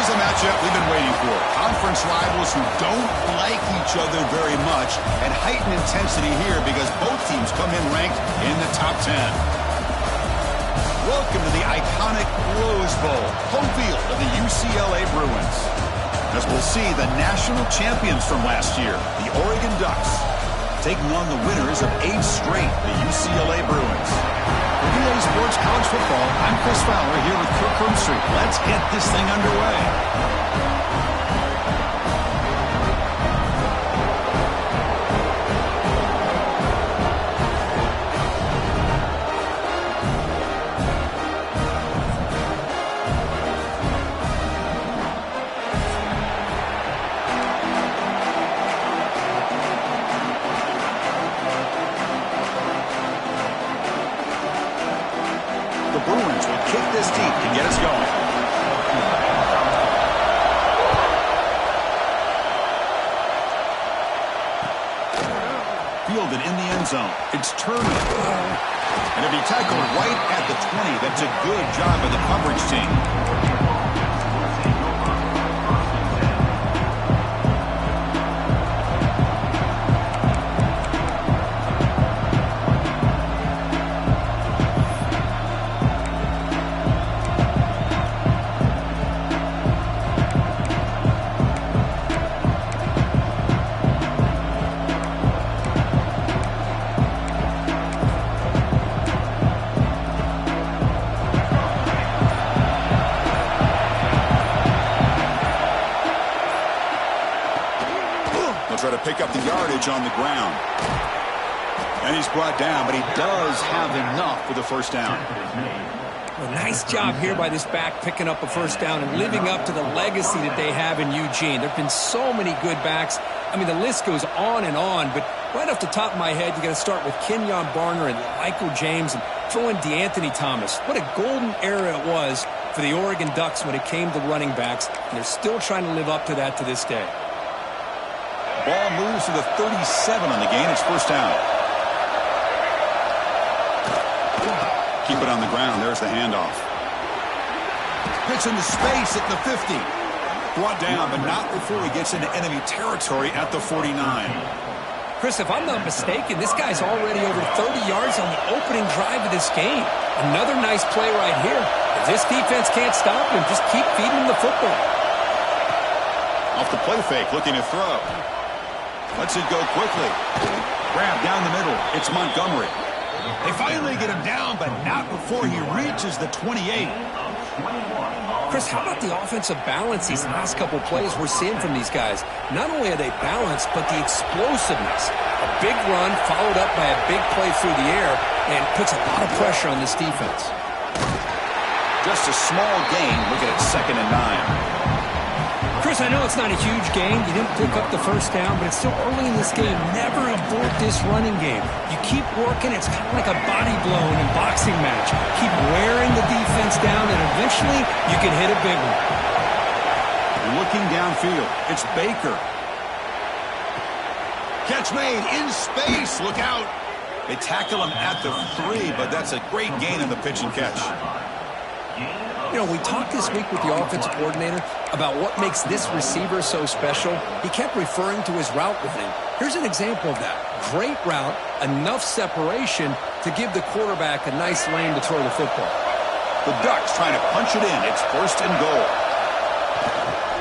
is a matchup we've been waiting for. Conference rivals who don't like each other very much, and heightened intensity here because both teams come in ranked in the top 10. Welcome to the iconic Rose Bowl, home field of the UCLA Bruins. As we'll see, the national champions from last year, the Oregon Ducks, taking on the winners of 8 straight, the UCLA Bruins. For EA Sports College Football, I'm Chris Fowler here with Kirk Herbstreit. Let's get this thing underway. Bruins will kick this deep to get us going. Fielded in the end zone. It's turnover. And it'll be tackled right at the 20. That's a good job by the coverage team. Try to pick up the yardage on the ground. And he's brought down, but he does have enough for the first down. Well, nice job here by this back picking up a first down and living up to the legacy that they have in Eugene. There have been so many good backs. I mean, the list goes on, but right off the top of my head, you got to start with Kenyon Barner and Michael James and throw in DeAnthony Thomas. What a golden era it was for the Oregon Ducks when it came to running backs, and they're still trying to live up to that to this day. Ball moves to the 37 on the gain. It's first down. Keep it on the ground. There's the handoff. Gets into space at the 50. Brought down, but not before he gets into enemy territory at the 49. Chris, if I'm not mistaken, this guy's already over 30 yards on the opening drive of this game. Another nice play right here. If this defense can't stop him, just keep feeding him the football. Off the play fake, looking to throw. Lets it go quickly. Grab down the middle. It's Montgomery. They finally get him down, but not before he reaches the 28. Chris, how about the offensive balance these last couple plays we're seeing from these guys? Not only are they balanced, but the explosiveness. A big run followed up by a big play through the air and puts a lot of pressure on this defense. Just a small gain. Look at it, 2nd and 9. Chris, I know it's not a huge gain. You didn't pick up the first down, but it's still early in this game. Never abort this running game. You keep working. It's kind of like a body blow in a boxing match. Keep wearing the defense down, and eventually you can hit a big one. Looking downfield. It's Baker. Catch made in space. Look out. They tackle him at the 3, but that's a great gain in the pitch and catch. You know, we talked this week with the offensive coordinator about what makes this receiver so special. He kept referring to his route running. Here's an example of that. Great route, enough separation to give the quarterback a nice lane to throw the football. The Ducks trying to punch it in. It's 1st and goal.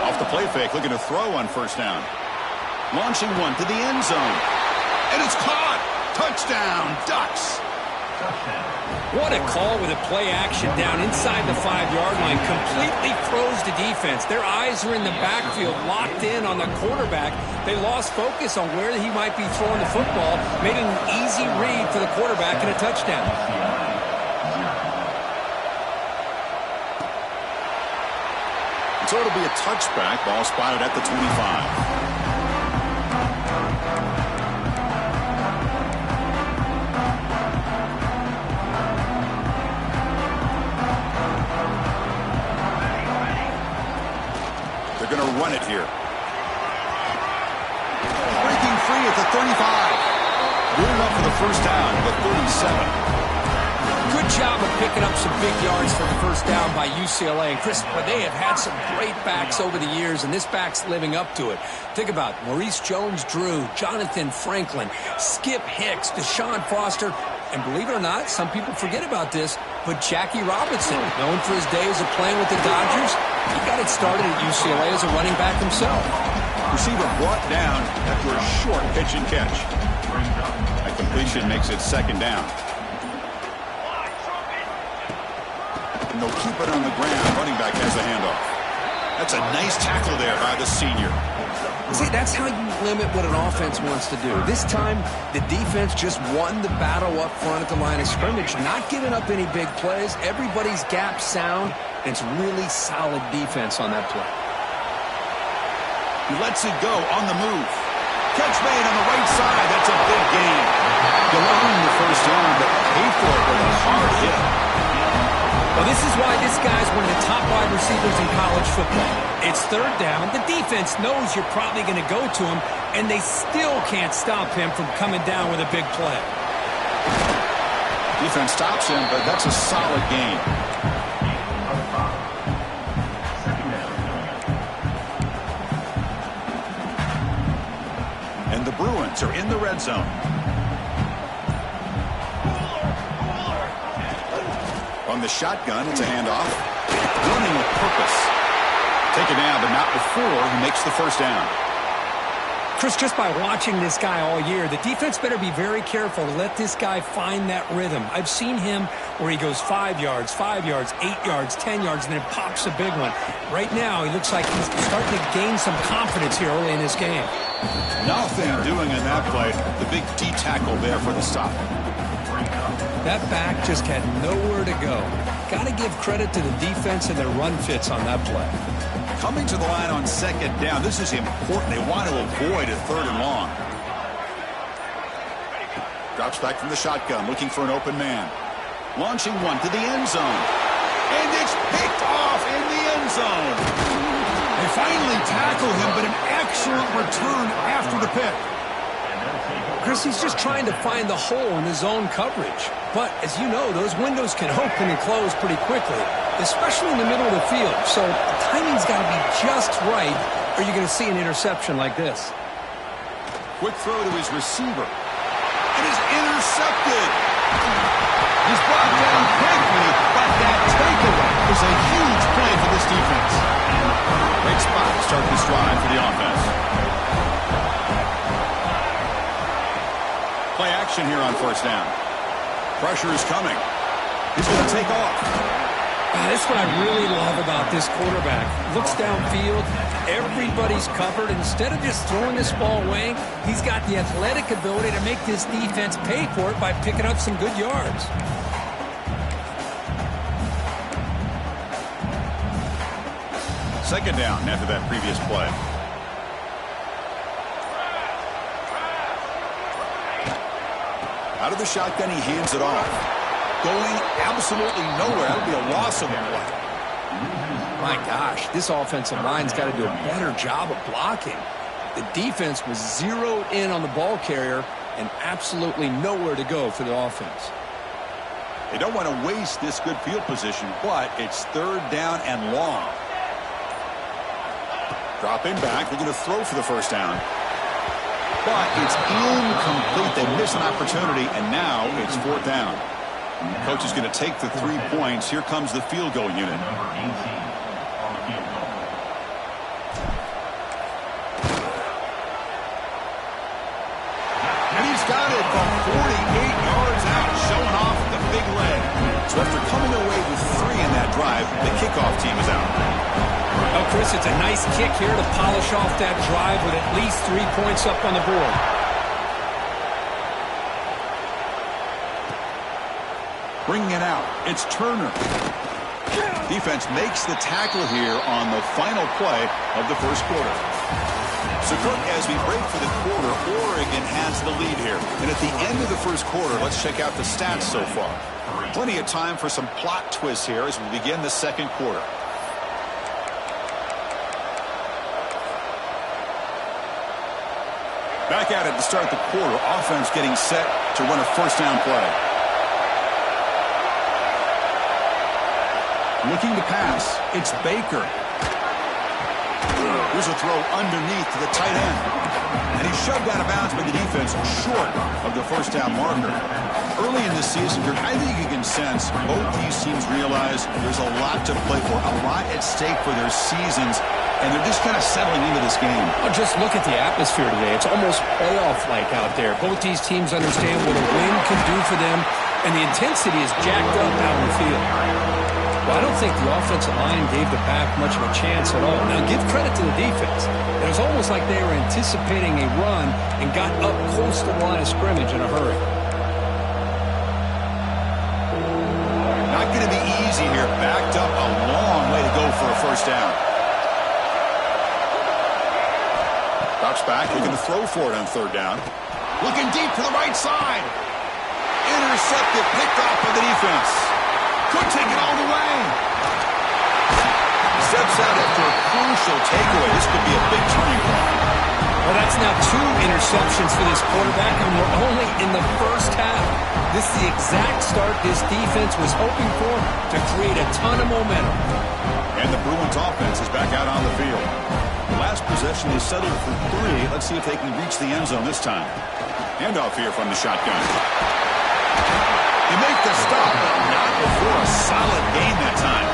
Off the play fake, looking to throw on first down. Launching one to the end zone. And it's caught. Touchdown, Ducks. What a call with a play action down inside the 5-yard line. Completely froze the defense. Their eyes are in the backfield, locked in on the quarterback. They lost focus on where he might be throwing the football, made it an easy read for the quarterback and a touchdown. So it'll be a touchback. Ball spotted at the 25. Going to run it here. Breaking free at the 35. Good enough for the first down, the 37. Good job of picking up some big yards for the first down by UCLA. And Chris, they have had some great backs over the years, and this back's living up to it. Think about Maurice Jones-Drew, Jonathan Franklin, Skip Hicks, Deshaun Foster, and believe it or not, some people forget about this, but Jackie Robinson, known for his days of playing with the Dodgers, he got it started at UCLA as a running back himself. Receiver brought down after a short pitch and catch. That completion makes it second down. And they'll keep it on the ground. Running back has the handoff. That's a nice tackle there by the senior. See, that's how you limit what an offense wants to do. This time, the defense just won the battle up front at the line of scrimmage, not giving up any big plays. Everybody's gap sound, and it's really solid defense on that play. He lets it go on the move. Catch made on the right side. That's a big gain. You'll earn the first down, but pay for it with a hard hit. Well, this is why this guy's one of the top wide receivers in college football. It's third down. The defense knows you're probably going to go to him, and they still can't stop him from coming down with a big play. Defense stops him, but that's a solid gain. And the Bruins are in the red zone. On the shotgun, it's a handoff. Running with purpose. Taken down, but not before he makes the first down. Chris, just by watching this guy all year, the defense better be very careful to let this guy find that rhythm. I've seen him where he goes 5 yards, 8 yards, 10 yards, and then pops a big one. Right now, he looks like he's starting to gain some confidence here early in this game. Nothing doing in that play. The big D tackle there for the stop. That back just had nowhere to go. Got to give credit to the defense and their run fits on that play. Coming to the line on second down. This is important. They want to avoid a third and long. Drops back from the shotgun, looking for an open man. Launching one to the end zone. And it's picked off in the end zone. They finally tackle him, but an excellent return after the pick. Chris, he's just trying to find the hole in his own coverage. But, as you know, those windows can open and close pretty quickly, especially in the middle of the field. So the timing's got to be just right, or you're going to see an interception like this. Quick throw to his receiver. It is intercepted. He's brought down quickly, but that takeaway is a huge play for this defense. Great spot to start this drive for the offense. Play action here on first down. Pressure is coming. He's going to take off. That's what I really love about this quarterback. Looks downfield. Everybody's covered. Instead of just throwing this ball away, he's got the athletic ability to make this defense pay for it by picking up some good yards. Second down after that previous play. Out of the shotgun, he hands it off. Going absolutely nowhere. That would be a loss of a play. My gosh, this offensive line's got to do a better job of blocking. The defense was zeroed in on the ball carrier and absolutely nowhere to go for the offense. They don't want to waste this good field position, but it's third down and long. Dropping back, they're going to throw for the first down. But it's incomplete. They miss an opportunity, and now it's fourth down. Coach is going to take the 3 points. Here comes the field goal unit. And he's got it from 48 yards out, showing off the big leg. So after coming away with 3 in that drive, the kickoff team is out. Oh, Chris, it's a nice kick here to polish off that drive with at least 3 points up on the board. Bringing it out, it's Turner. Defense makes the tackle here on the final play of the first quarter. So, Cook, as we break for the quarter, Oregon has the lead here. And at the end of the first quarter, let's check out the stats so far. Plenty of time for some plot twists here as we begin the second quarter. Back at it to start the quarter. Offense getting set to run a first down play. Looking to pass. It's Baker. Here's a throw underneath to the tight end. And he's shoved out of bounds by the defense short of the first down marker. Early in the season, I think you can sense both these teams realize there's a lot to play for, a lot at stake for their seasons, and they're just kind of settling into this game. Well, just look at the atmosphere today. It's almost playoff-like out there. Both these teams understand what a win can do for them, and the intensity is jacked up out in the field. Well, I don't think the offensive line gave the Pack much of a chance at all. Now, give credit to the defense. It was almost like they were anticipating a run and got up close to the line of scrimmage in a hurry. Not going to be easy here. Backed up a long way to go for a first down. Drops back, looking to throw for it on third down. Looking deep to the right side. Intercepted, picked off by the defense. Could take it all the way. Steps out after a crucial takeaway. This could be a big turning point. Well, that's now 2 interceptions for this quarterback, and we're only in the first half. This is the exact start this defense was hoping for to create a ton of momentum. And the Bruins offense is back out on the field. The last possession, they settled for 3. Let's see if they can reach the end zone this time. Handoff here from the shotgun. They make the stop, but not before a solid gain that time.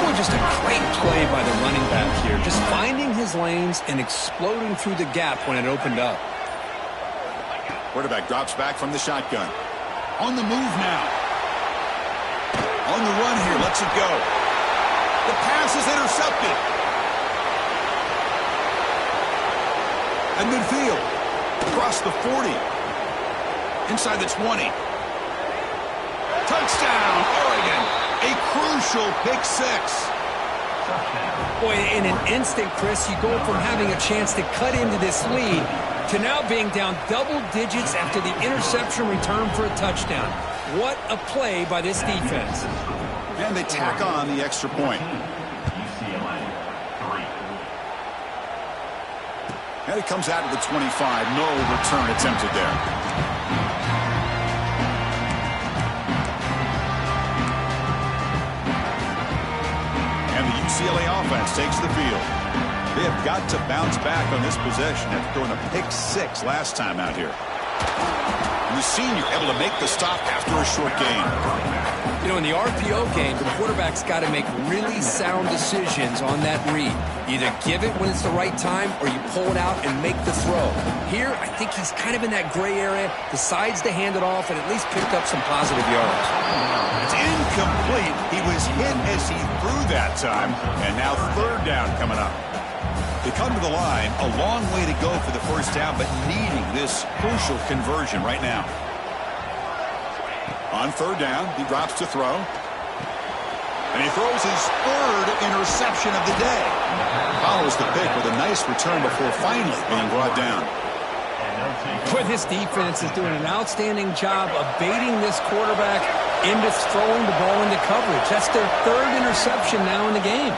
Boy, just a great play by the running back here. Just finding his lanes and exploding through the gap when it opened up. Quarterback drops back from the shotgun. On the move now. On the run here, lets it go. The pass is intercepted. At midfield. Across the 40. Inside the 20. Touchdown, Oregon. A crucial pick 6. Boy, in an instant, Chris, you go from having a chance to cut into this lead to now being down double digits after the interception return for a touchdown. What a play by this defense. And they tack on the extra point. And it comes out of the 25. No return attempted there. And the UCLA offense takes the field. They have got to bounce back on this possession after throwing a pick 6 last time out here. And the senior able to make the stop after a short gain. You know, in the RPO game, the quarterback's got to make really sound decisions on that read. Either give it when it's the right time or you pull it out and make the throw. Here, I think he's kind of in that gray area, decides to hand it off and at least picked up some positive yards. It's incomplete. He was hit as he threw that time. And now third down coming up. They come to the line, a long way to go for the first down, but needing this crucial conversion right now. On third down, he drops to throw. And he throws his 3rd interception of the day. Follows the pick with a nice return before finally being brought down. Boy, this defense is doing an outstanding job of baiting this quarterback into throwing the ball into coverage. That's their 3rd interception now in the game.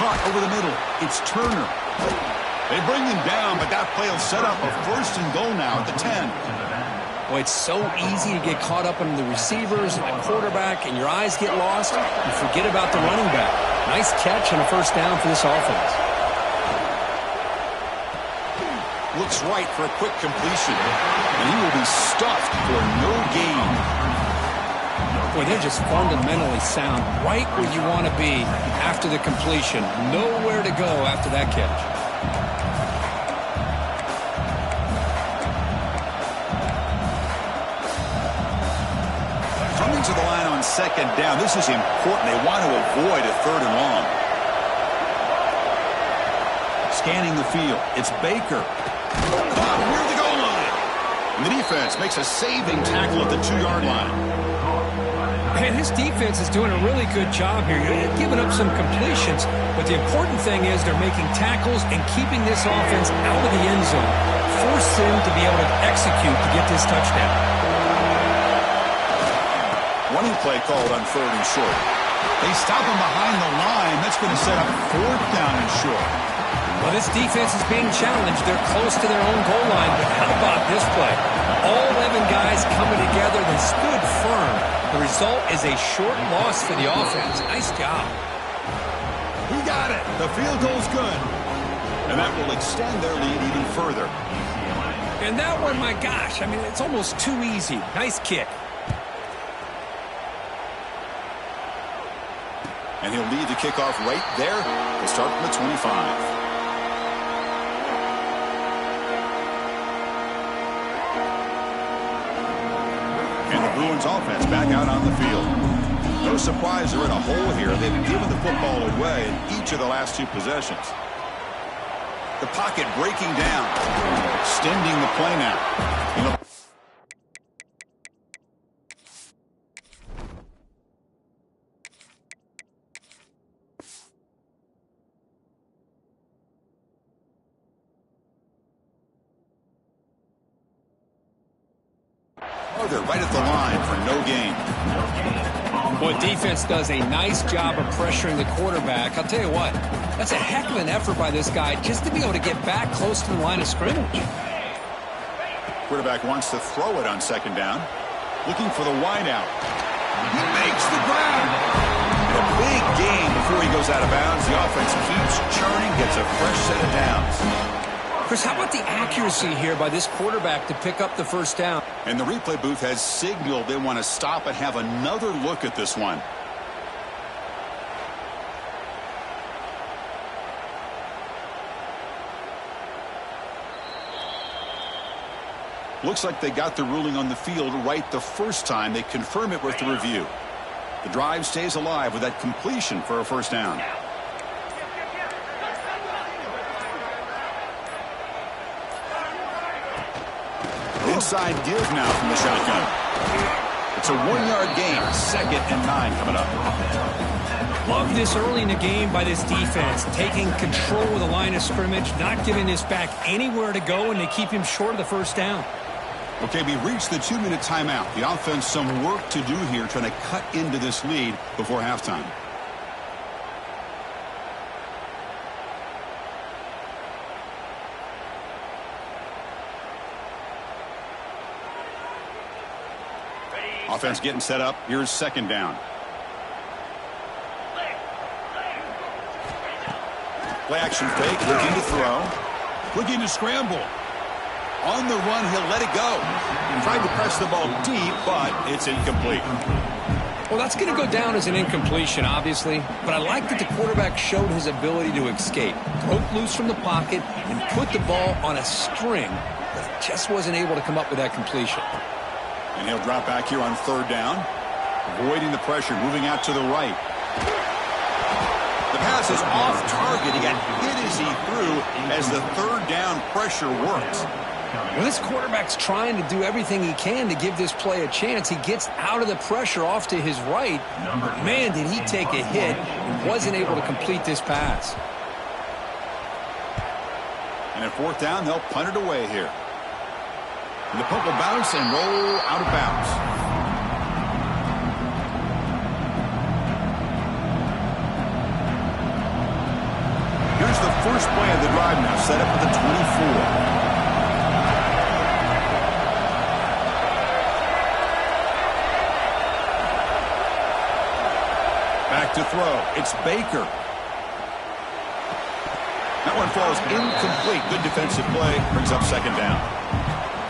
Hot over the middle. It's Turner. They bring him down, but that play will set up a 1st and goal now at the 10. Boy, it's so easy to get caught up in the receivers and the quarterback, and your eyes get lost. You forget about the running back. Nice catch and a first down for this offense. Looks right for a quick completion, and he will be stuffed for no gain. Boy, they're just fundamentally sound right where you want to be after the completion. Nowhere to go after that catch. Coming to the line on 2nd down. This is important. They want to avoid a 3rd and long. Scanning the field. It's Baker. Caught near the goal line. And the defense makes a saving tackle at the 2-yard line. Man, this defense is doing a really good job here. They're giving up some completions, but the important thing is they're making tackles and keeping this offense out of the end zone. Force them to be able to execute to get this touchdown. Running play called on 3rd and short. They stop him behind the line. That's going to set up 4th down and short. Well, this defense is being challenged. They're close to their own goal line, but how about this play? All 11 guys coming together. They stood firm. The result is a short loss for the offense. Nice job. He got it. The field goal's good. And that will extend their lead even further. And that one, my gosh, I mean, it's almost too easy. Nice kick. And he'll lead the kickoff right there to start from the 25. Bruins offense back out on the field. No surprise they're in a hole here. They've given the football away in each of the last two possessions. The pocket breaking down, extending the play now. They're right at the line for no gain. Well, defense does a nice job of pressuring the quarterback. I'll tell you what, that's a heck of an effort by this guy just to be able to get back close to the line of scrimmage. Quarterback wants to throw it on second down. Looking for the wide out. He makes the grab. A big gain before he goes out of bounds. The offense keeps churning, gets a fresh set of downs. Chris, how about the accuracy here by this quarterback to pick up the first down? And the replay booth has signaled they want to stop and have another look at this one. Looks like they got the ruling on the field right the first time. They confirm it with the review. The drive stays alive with that completion for a first down. Inside give now from the shotgun. It's a 1-yard gain. 2nd and 9 coming up. Love this early in the game by this defense. Taking control of the line of scrimmage, not giving this back anywhere to go, and they keep him short of the first down. Okay, we reached the 2-minute timeout. The offense some work to do here trying to cut into this lead before halftime. Offense getting set up. Here's second down. Play action fake. Looking to throw. Looking to scramble. On the run, he'll let it go. Tried to press the ball deep, but it's incomplete. Well, that's going to go down as an incompletion, obviously. But I like that the quarterback showed his ability to escape. Broke loose from the pocket and put the ball on a string, but just wasn't able to come up with that completion. And he'll drop back here on third down. Avoiding the pressure, moving out to the right. The pass is off target. He got hit as he threw as the third down pressure works. Well, this quarterback's trying to do everything he can to give this play a chance. He gets out of the pressure off to his right. Man, did he take a hit and wasn't able to complete this pass. And at fourth down, they'll punt it away here. And the punt will bounce and roll out of bounds. Here's the first play of the drive now, set up at the 24. Back to throw. It's Baker. That one falls incomplete. Good defensive play. Brings up second down.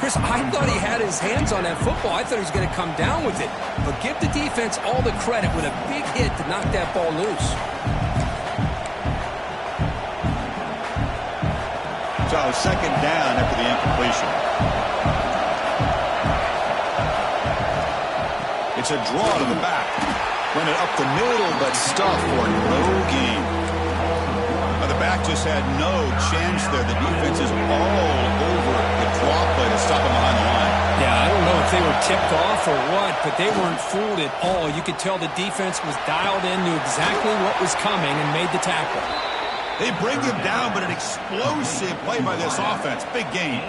Chris, I thought he had his hands on that football. I thought he was going to come down with it. But give the defense all the credit with a big hit to knock that ball loose. So second down after the incompletion. It's a draw to the back. Run it up the middle, but stuffed for no gain. The back just had no chance there. The defense is all over the draw play to stop him behind the line. Yeah, I don't know if they were tipped off or what, but they weren't fooled at all. You could tell the defense was dialed in, knew exactly what was coming, and made the tackle. They bring him down, but an explosive play by this offense. Big gain.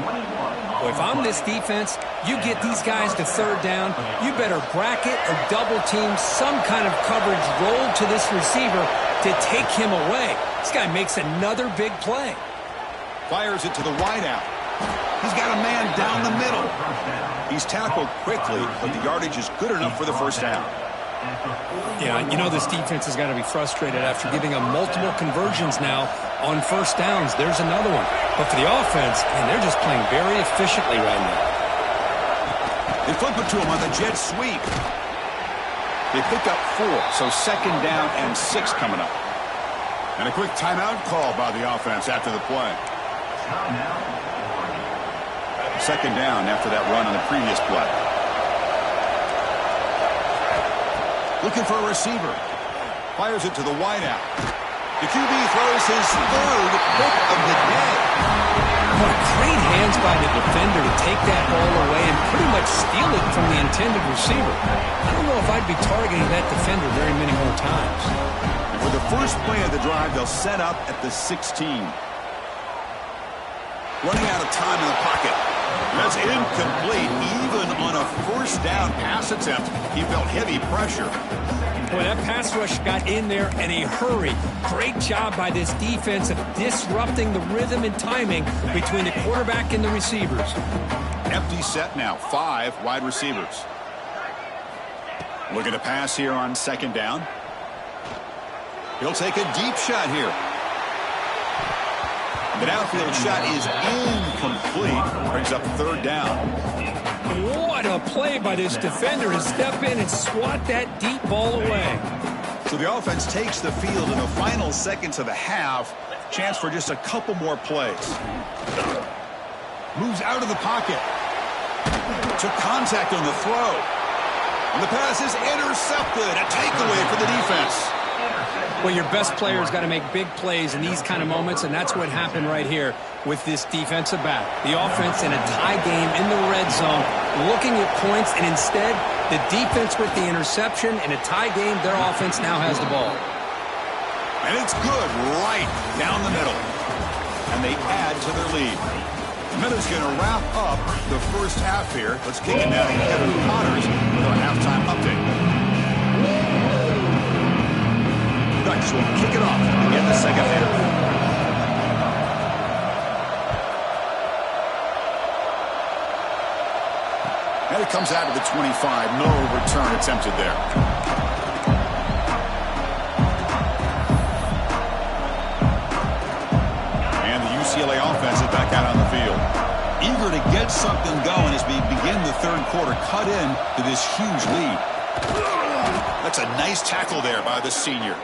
Well, if I'm this defense, you get these guys to third down, you better bracket or double team some kind of coverage roll to this receiver to take him away. This guy makes another big play. Fires it to the wideout. He's got a man down the middle. He's tackled quickly, but the yardage is good enough for the first down. Yeah, you know this defense has got to be frustrated after giving them multiple conversions now on first downs. There's another one. But for the offense, man, they're just playing very efficiently right now. They flip it to him on the jet sweep. They pick up 4, so second down and 6 coming up. And a quick timeout call by the offense after the play. Second down after that run on the previous play. Looking for a receiver. Fires it to the wideout. The QB throws his third pick of the day. What great hands by the defender to take that ball away and pretty much steal it from the intended receiver. I don't know if I'd be targeting that defender very many more times. And for the first play of the drive, they'll set up at the 16. Running out of time in the pocket. That's incomplete. Even on a first down pass attempt, he felt heavy pressure. Boy, that pass rush got in there in a hurry. Great job by this defense of disrupting the rhythm and timing between the quarterback and the receivers. Empty set now, 5 wide receivers. Looking to pass here on second down. He'll take a deep shot here. The downfield shot is incomplete. Brings up third down. What a play by this defender to step in and swat that deep ball away. So the offense takes the field in the final seconds of the half. Chance for just a couple more plays. Moves out of the pocket. Took contact on the throw. And the pass is intercepted. A takeaway for the defense. Well, your best players got to make big plays in these kind of moments, and that's what happened right here with this defensive back. The offense in a tie game in the red zone, looking at points, and instead, the defense with the interception. In a tie game, their offense now has the ball. And it's good right down the middle. And they add to their lead. The Miller's going to wrap up the first half here. Let's kick it now to Kevin Connors with our halftime update. Ducks will kick it off to begin the second half. And it comes out of the 25. No return attempted there. And the UCLA offense is back out on the field. Eager to get something going as we begin the third quarter. Cut in to this huge lead. That's a nice tackle there by the senior.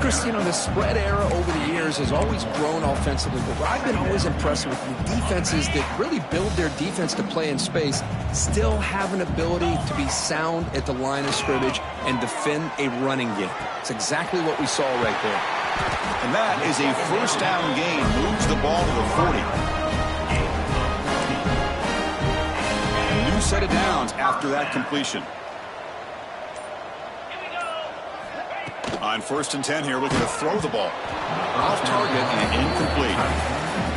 Chris, you know, the spread era over the years has always grown offensively, but what I've been always impressed with the defenses that really build their defense to play in space still have an ability to be sound at the line of scrimmage and defend a running game. It's exactly what we saw right there. And that is a first down gain. Moves the ball to the 40. A new set of downs after that completion. On first and 10 here, looking to throw the ball. Off target and incomplete.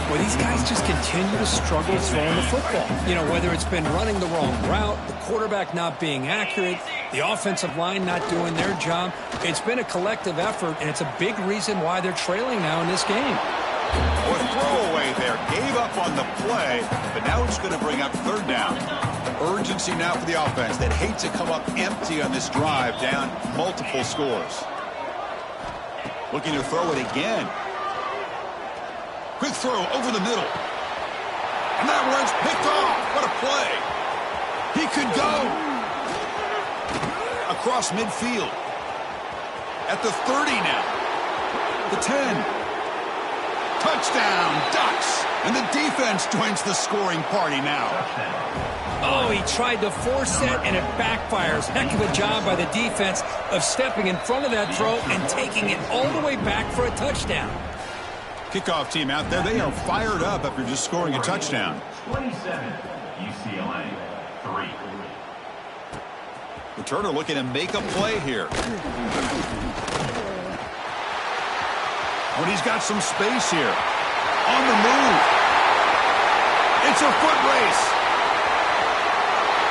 Well, these guys just continue to struggle throwing the football. You know, whether it's been running the wrong route, the quarterback not being accurate, the offensive line not doing their job. It's been a collective effort, and it's a big reason why they're trailing now in this game. Or throwaway there. Gave up on the play, but now it's going to bring up third down. Urgency now for the offense that hates to come up empty on this drive, down multiple scores. Looking to throw it again. Quick throw over the middle. And that one's picked off. What a play. He could go. Across midfield. At the 30 now. The 10. Touchdown, Ducks. And the defense joins the scoring party now. Oh, he tried to force it, and it backfires. Heck of a job by the defense of stepping in front of that throw and taking it all the way back for a touchdown. Kickoff team out there. They are fired up after just scoring a touchdown. 27, UCLA, 3. Returner looking to make a play here. When he's got some space here. On the move. It's a foot race.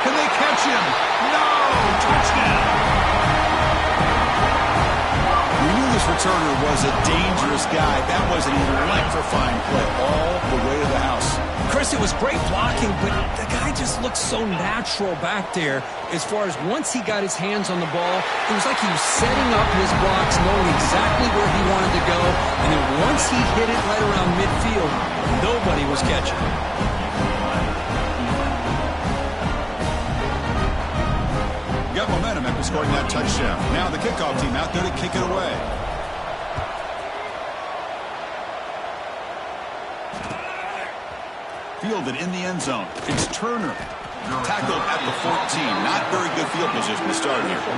Can they catch him? No! Touchdown! We knew this returner was a dangerous guy. That was an electrifying play all the way to the house. Chris, it was great blocking, but the guy just looked so natural back there. As far as once he got his hands on the ball, it was like he was setting up his blocks, knowing exactly where he wanted to go. And then once he hit it right around midfield, nobody was catching. Got momentum after scoring that touchdown. Now the kickoff team out there to kick it away. Fielded in the end zone. It's Turner. Tackled at the 14. Not very good field position to start here. The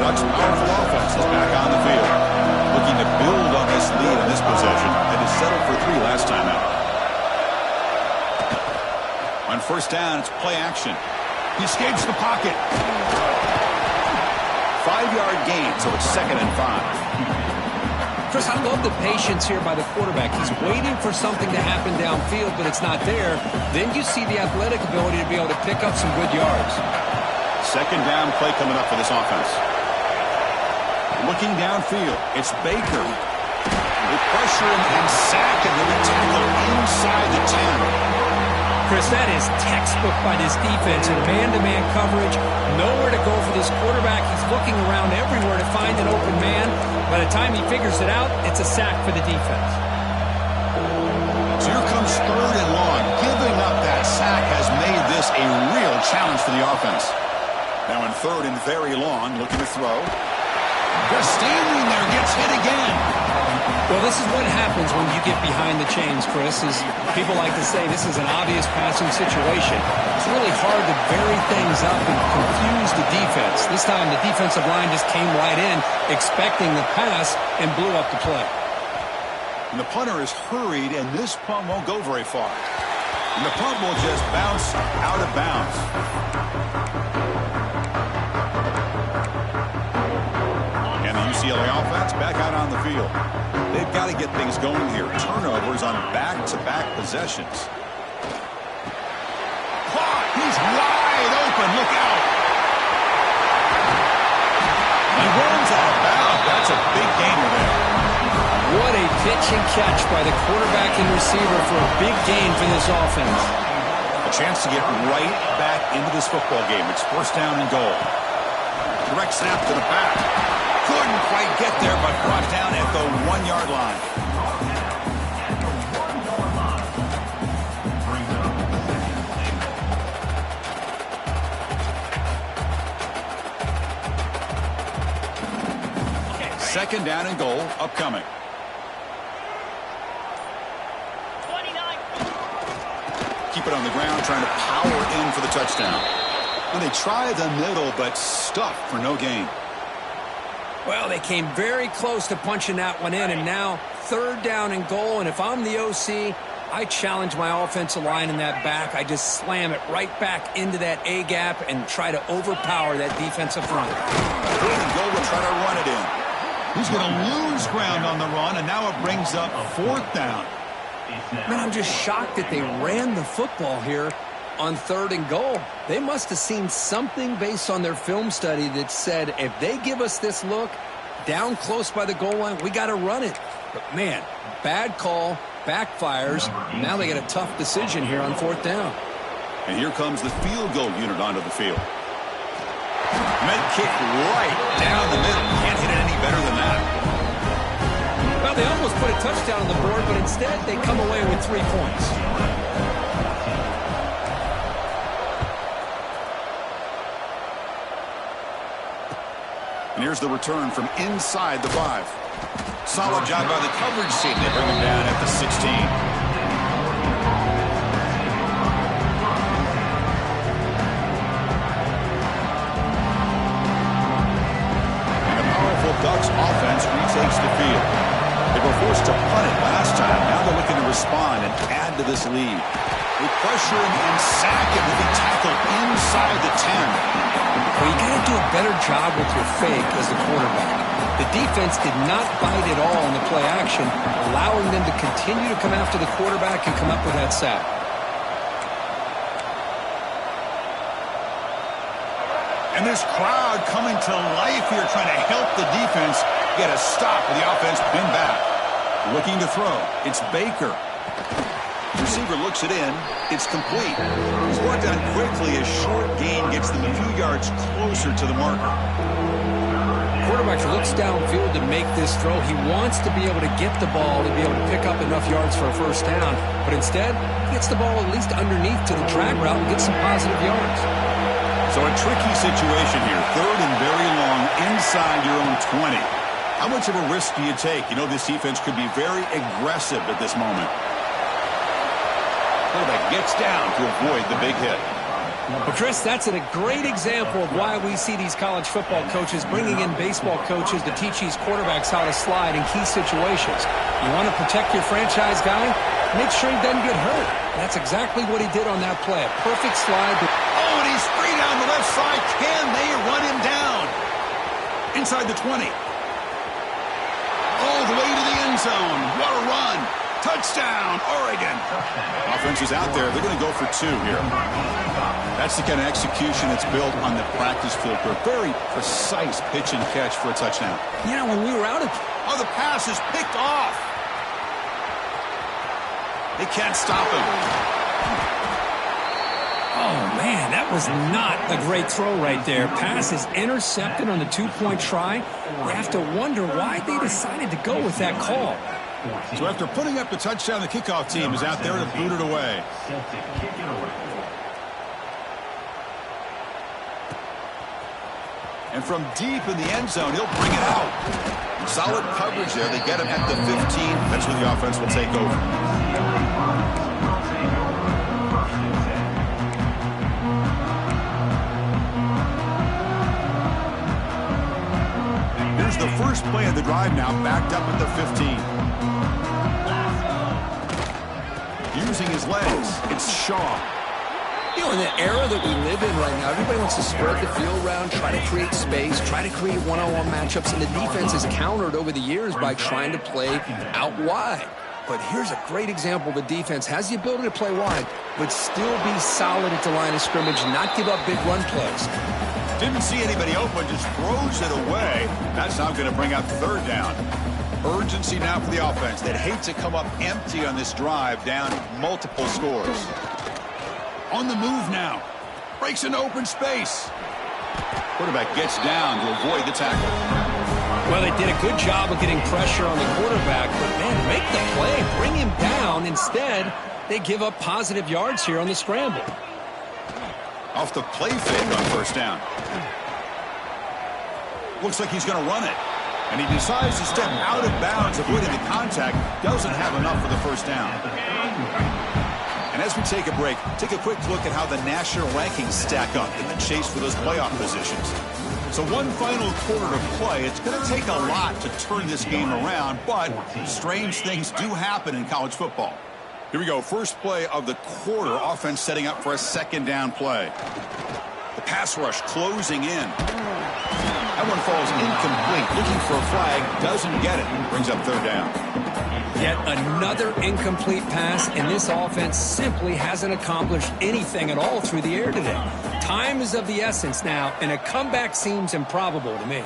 Ducks' powerful offense is back on the field. Looking to build on this lead in this possession. And has settled for 3 last time out. On first down, it's play action. He escapes the pocket. 5-yard gain, so it's 2nd and 5. Chris, I love the patience here by the quarterback. He's waiting for something to happen downfield, but it's not there. Then you see the athletic ability to be able to pick up some good yards. 2nd down play coming up for this offense. Looking downfield, it's Baker. They pressure him and sack him. They'll be tackled inside the 10. Chris, that is textbook by this defense in man-to-man coverage. Nowhere to go for this quarterback. He's looking around everywhere to find an open man. By the time he figures it out, it's a sack for the defense. So here comes 3rd and long. Giving up that sack has made this a real challenge for the offense. Now in 3rd and very long, looking to throw. Just standing there, gets hit again. Well, this is what happens when you get behind the chains, Chris. Is people like to say this is an obvious passing situation. It's really hard to vary things up and confuse the defense. This time the defensive line just came right in, expecting the pass, and blew up the play. And the punter is hurried, and this punt won't go very far. And the punt will just bounce out of bounds. And the UCLA offense back out on the field. They've got to get things going here. Turnovers on back-to-back possessions. Caught! He's wide open. Look out! He runs out of bounds. That's a big gainer there. What a pitch and catch by the quarterback and receiver for a big gain for this offense. A chance to get right back into this football game. It's 1st down and goal. Direct snap to the back. Couldn't quite get there, but brought down at the 1-yard line. Second down and goal upcoming. Keep it on the ground, trying to power in for the touchdown. And they try the middle, but stuffed for no gain. Well, they came very close to punching that one in, and now 3rd down and goal. And if I'm the OC, I challenge my offensive line in that back. I just slam it right back into that A-gap and try to overpower that defensive front. 3rd and goal will try to run it in. He's going to lose ground on the run, and now it brings up 4th down. Man, I'm just shocked that they ran the football here on 3rd and goal. They must have seen something based on their film study that said, if they give us this look down close by the goal line, we got to run it. But, man, bad call, backfires. Now they get a tough decision here on 4th down. And here comes the field goal unit onto the field. Med kick right down the middle. Can't hit it any better than that. Well, they almost put a touchdown on the board, but instead they come away with 3 points. And here's the return from inside the 5. Solid job by the coverage team. They bring him down at the 16. And the powerful Ducks offense retakes the field. They were forced to punt it last time. Now they're looking to respond and add to this lead. They pressure him and sack him to be tackled inside the 10. Well, you got to do a better job with your fake as the quarterback. The defense did not bite at all in the play action, allowing them to continue to come after the quarterback and come up with that sack. And this crowd coming to life here, trying to help the defense get a stop with the offense pinned back. Looking to throw. It's Baker. Receiver looks it in. It's complete. He's brought down quickly as short gain gets them a few yards closer to the marker. Quarterback looks downfield to make this throw. He wants to be able to get the ball to be able to pick up enough yards for a first down. But instead, he gets the ball at least underneath to the drag route and gets some positive yards. So a tricky situation here. Third and very long inside your own 20. How much of a risk do you take? You know this defense could be very aggressive at this moment. Quarterback gets down to avoid the big hit. But Chris, that's a great example of why we see these college football coaches bringing in baseball coaches to teach these quarterbacks how to slide in key situations. You want to protect your franchise guy? Make sure he doesn't get hurt. That's exactly what he did on that play. A perfect slide. Oh, and he's free down the left side. Can they run him down? Inside the 20. All the way to the end zone. What a run. Touchdown, Oregon. Offense is out there. They're going to go for two here. That's the kind of execution that's built on the practice field for a very precise pitch and catch for a touchdown. Yeah, when we were out of... Oh, the pass is picked off. They can't stop him. Oh, man, that was not a great throw right there. Pass is intercepted on the two-point try. You have to wonder why they decided to go with that call. So after putting up the touchdown, the kickoff team is out there to boot it away. And from deep in the end zone, he'll bring it out. Solid coverage there. They get him at the 15. That's where the offense will take over. Here's the first play of the drive now, backed up at the 15. Using his legs, it's Shaw. You know, in the era that we live in right now, everybody wants to spread the field around, try to create space, try to create one-on-one matchups, and the defense is countered over the years by trying to play out wide. But here's a great example. The defense has the ability to play wide, but still be solid at the line of scrimmage and not give up big run plays. Didn't see anybody open, just throws it away. That's not going to bring up third down. Urgency now for the offense. They'd hate to come up empty on this drive, down multiple scores. On the move now. Breaks into open space. Quarterback gets down to avoid the tackle. Well, they did a good job of getting pressure on the quarterback, but, man, to make the play, bring him down. Instead, they give up positive yards here on the scramble. Off the play fake on first down. Looks like he's going to run it. And he decides to step out of bounds, avoiding the contact. Doesn't have enough for the first down. And as we take a break, take a quick look at how the national rankings stack up in the chase for those playoff positions. So one final quarter to play. It's going to take a lot to turn this game around, but strange things do happen in college football. Here we go. First play of the quarter. Offense setting up for a second down play. The pass rush closing in. That one falls incomplete. Looking for a flag. Doesn't get it. Brings up third down. Yet another incomplete pass, and this offense simply hasn't accomplished anything at all through the air today. Time is of the essence now, and a comeback seems improbable to me.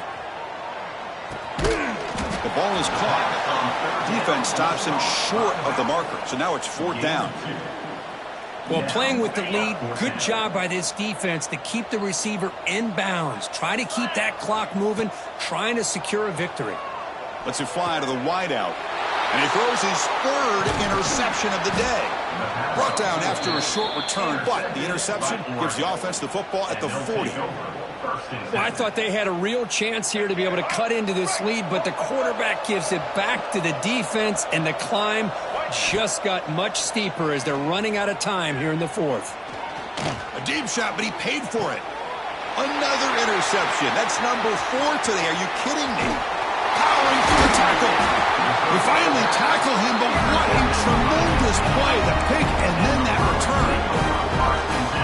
The ball is caught. Defense stops him short of the marker, so now it's fourth down. Well, playing with the lead, good job by this defense to keep the receiver in bounds. Try to keep that clock moving, trying to secure a victory. Lets it fly to the wideout. And he throws his third interception of the day. Brought down after a short return, but the interception gives the offense the football at the 40. Well, I thought they had a real chance here to be able to cut into this lead, but the quarterback gives it back to the defense, and the climb just got much steeper as they're running out of time here in the fourth. A deep shot, but he paid for it. Another interception. That's number 4 today. Are you kidding me? Powering through the tackle. We finally tackle him, but what a tremendous play. The pick and then that return.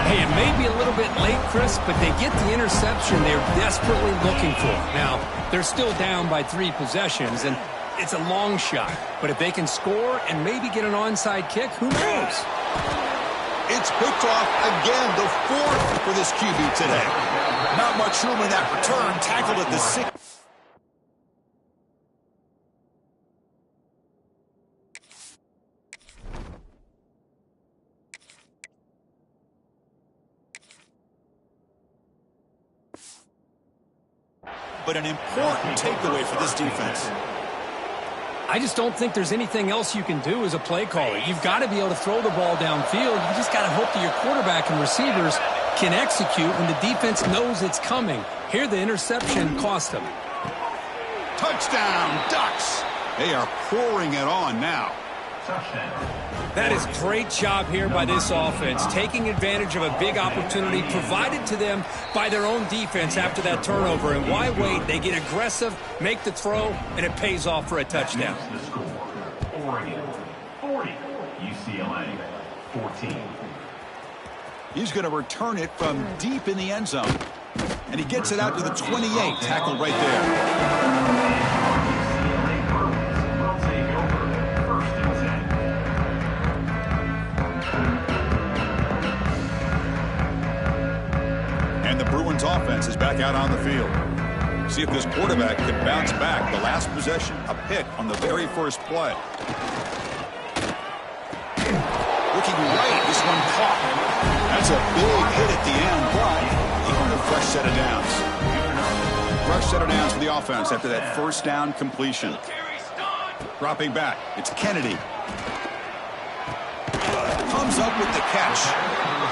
Hey, it may be a little bit late, Chris, but they get the interception they're desperately looking for. Now, they're still down by 3 possessions, and it's a long shot. But if they can score and maybe get an onside kick, who knows? It's picked off again, the 4th for this QB today. Not much room in that return, tackled at the 6th. But an important takeaway for this defense. I just don't think there's anything else you can do as a play caller. You've got to be able to throw the ball downfield. You just got to hope that your quarterback and receivers can execute when the defense knows it's coming. Here, the interception cost them. Touchdown, Ducks. They are pouring it on now. That is great job here by this offense, taking advantage of a big opportunity provided to them by their own defense after that turnover. And why wait? They get aggressive, make the throw, and it pays off for a touchdown. The score, Oregon 40, UCLA 14. He's going to return it from deep in the end zone. And he gets it out to the 28, tackled right there. And the Bruins offense is back out on the field. See if this quarterback can bounce back. The last possession, a pick on the very first play. Looking right, this one caught. That's a big hit at the end, but even a fresh set of downs. Fresh set of downs for the offense after that first down completion. Dropping back, it's Kennedy. Comes up with the catch.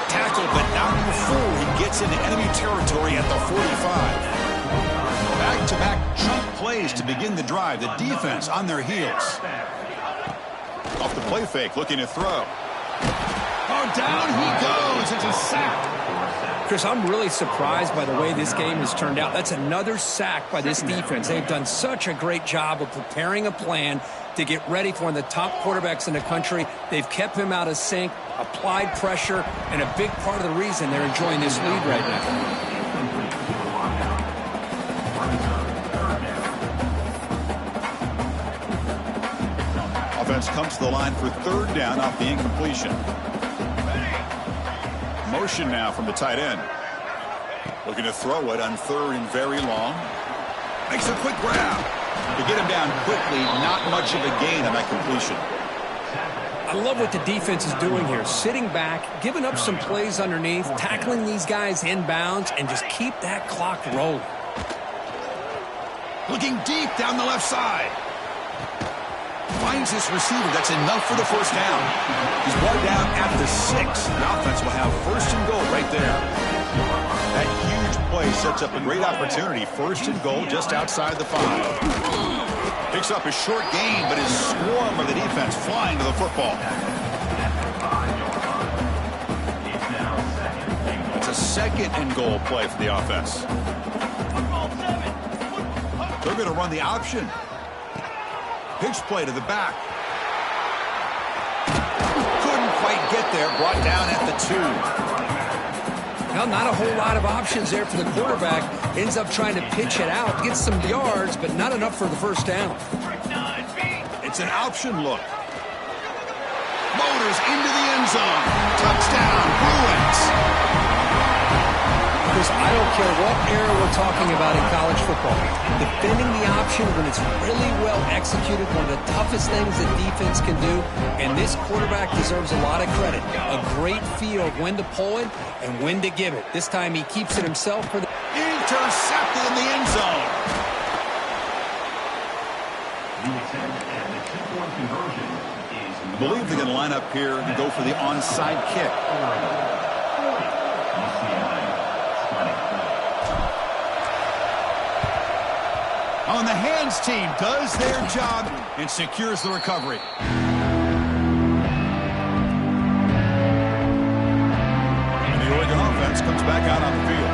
Tackled, but not before he gets into enemy territory at the 45. Back-to-back jump plays to begin the drive. The defense on their heels. Off the play fake, looking to throw. Oh, down he goes. It's a sack. Chris, I'm really surprised by the way this game has turned out. That's another sack by this defense. They've done such a great job of preparing a plan to get ready for one of the top quarterbacks in the country. They've kept him out of sync, applied pressure, and a big part of the reason they're enjoying this lead right now. Offense comes to the line for third down off the incompletion. Motion now from the tight end. Looking to throw it on third and very long. Makes a quick grab. To get him down quickly, not much of a gain on that completion. I love what the defense is doing here. Sitting back, giving up some plays underneath, tackling these guys inbounds, and just keep that clock rolling. Looking deep down the left side. Finds his receiver. That's enough for the first down. He's brought down at the 6. The offense will have first and goal right there. That huge play sets up a great opportunity. First and goal just outside the 5. Picks up a short gain, but his swarm of the defense flying to the football. It's a second and goal play for the offense. They're going to run the option. Pitch play to the back. Couldn't quite get there. Brought down at the 2. Well, not a whole lot of options there for the quarterback. Ends up trying to pitch it out. Gets some yards, but not enough for the first down. It's an option look. Motors into the end zone. Touchdown, Bruins. Chris, I don't care what era we're talking about in college football. Defending the option when it's really well executed, one of the toughest things that defense can do, and this quarterback deserves a lot of credit. A great feel of when to pull it and when to give it. This time he keeps it himself for the... Intercepted in the end zone. I believe they're going to line up here and go for the onside kick. On the hands team does their job and secures the recovery. And the Oregon offense comes back out on the field.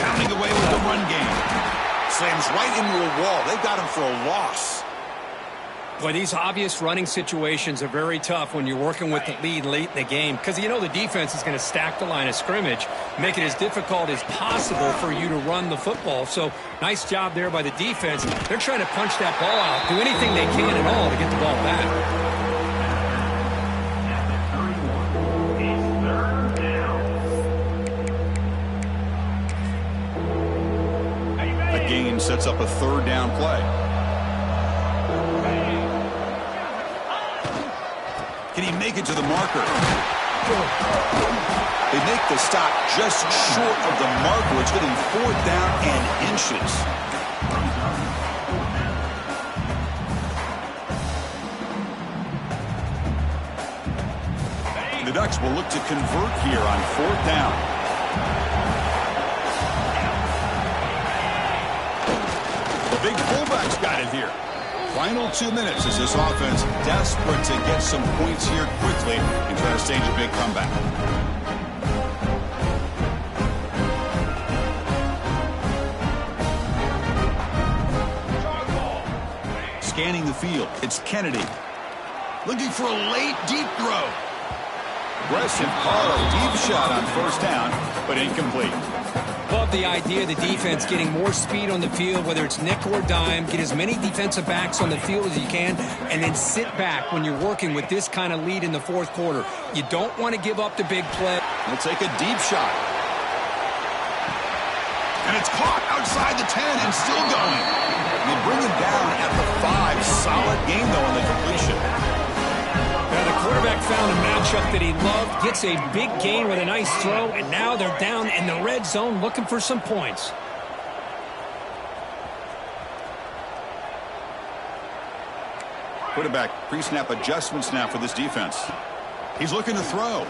Pounding away with the run game. Slams right into a wall. They got him for a loss. Boy, these obvious running situations are very tough when you're working with the lead late in the game because you know the defense is going to stack the line of scrimmage, make it as difficult as possible for you to run the football. So nice job there by the defense. They're trying to punch that ball out, do anything they can at all to get the ball back. A gain sets up a third down play. Can he make it to the marker? They make the stop just short of the marker. It's getting fourth down and inches. The Ducks will look to convert here on fourth down. The big fullback's got it here. Final 2 minutes as this offense desperate to get some points here quickly and try to stage a big comeback. Scanning the field, it's Kennedy. Looking for a late deep throw. Aggressive call, a deep shot on first down, but incomplete. Love the idea of the defense getting more speed on the field, whether it's nickel or dime, get as many defensive backs on the field as you can, and then sit back when you're working with this kind of lead in the fourth quarter. You don't want to give up the big play. He'll take a deep shot. And it's caught outside the 10 and still going. They bring him down at the 5. Solid game, though, in the completion. Now the quarterback found a matchup that he loved, gets a big gain with a nice throw, and now they're down in the red zone looking for some points. Quarterback pre-snap adjustments now for this defense. He's looking to throw.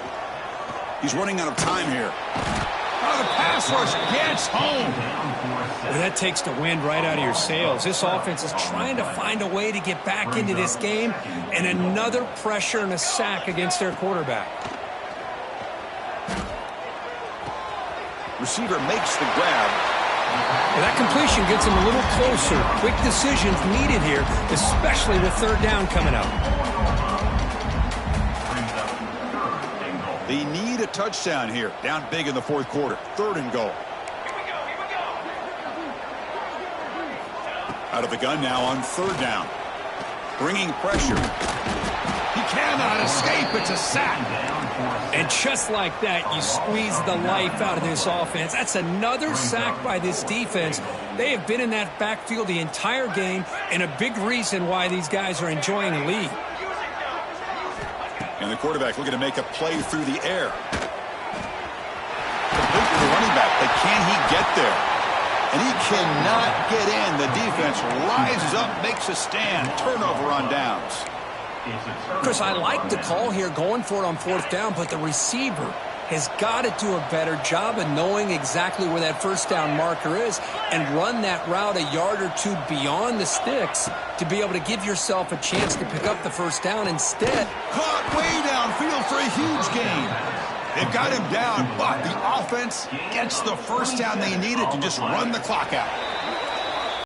He's running out of time here. Oh, the pass rush gets home. Well, that takes the wind right out of your sails. This offense is trying to find a way to get back into this game, and another pressure and a sack against their quarterback. Receiver makes the grab. Well, that completion gets him a little closer. Quick decisions needed here, especially with third down coming up. They need a touchdown here. Down big in the fourth quarter. Third and goal. Out of the gun now on third down. Bringing pressure. He cannot escape. It's a sack. And just like that, you squeeze the life out of this offense. That's another sack by this defense. They have been in that backfield the entire game, and a big reason why these guys are enjoying the lead. And the quarterback looking to make a play through the air. Complete to the running back, but can he get there? And he cannot get in. The defense rises up, makes a stand. Turnover on downs. Chris, I like the call here going for it on fourth down, but the receiver has got to do a better job of knowing exactly where that first down marker is and run that route a yard or two beyond the sticks to be able to give yourself a chance to pick up the first down instead. Caught way downfield for a huge gain. They've got him down, but the offense gets the first down they needed to just run the clock out.